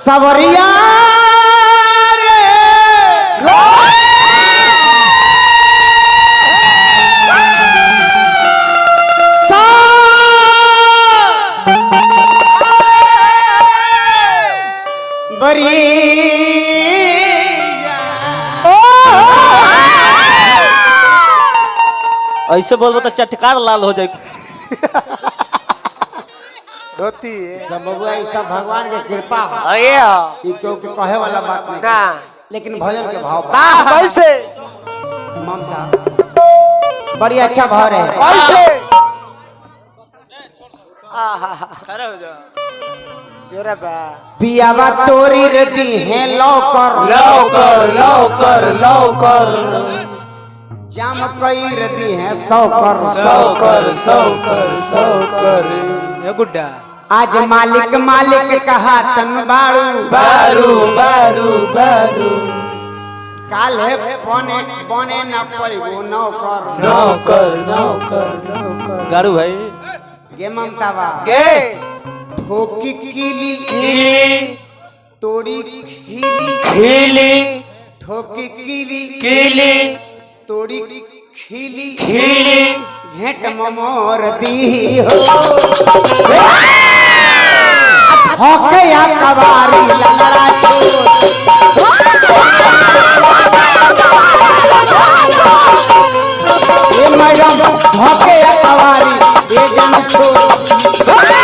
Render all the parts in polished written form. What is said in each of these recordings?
सवरिया ऐसे बोलबो तो चटकार लाल हो जाए। धोती सब बबुआ सब भगवान के कृपा क्योंकि कहे वाला बात नहीं ना, लेकिन भजन के भाव कैसे ममता बड़ी अच्छा भाव है। कैसे खड़ा हो जा। जोरा बा पियावा तोरी रदी है लौकर लौकर लौकर लौकर जाम कई रदी है सौकर सौकर सौकर सौकर ये गुड्डा आज मालिक मालिक कहा तन बारू बारू बारू बारू काल है बने बने न पैगो नौकर नौकर नौकर नौकर गारू भाई गे ममता बा गे ठोकी कीली कीली तोड़ी खीली कीली ठोकी कीली कीली तोड़ी खीली कीली घेट ममोर दी हो होके या कवारी ललड़ा छोड़ ये मैडम होके या कवारी ये जन छोड़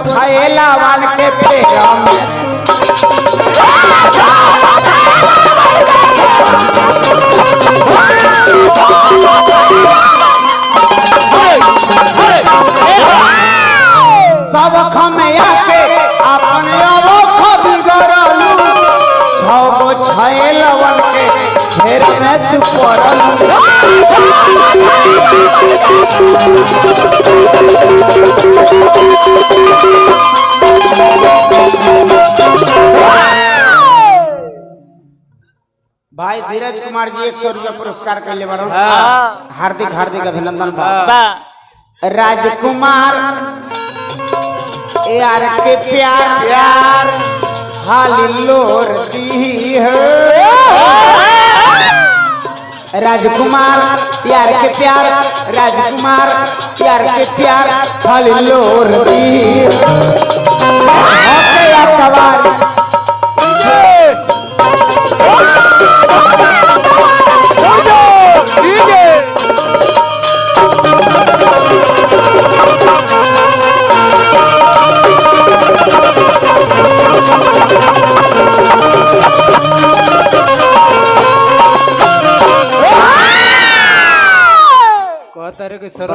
छेलावान के फेरा में सब खमया के अपने वो खबी गरलू छगो छेलावान के फेर में तू पड़लू भाई धीरज कुमार जी 100 रुपया पुरस्कार के लिए बड़ो हार्दिक हार्दिक अभिनंदन राजकुमार यार के प्यार प्यार हाली लोर दी है राजकुमार यार के प्यार राजकुमार यार के प्यार हाली लोर दी है कवार कहता रे कि सर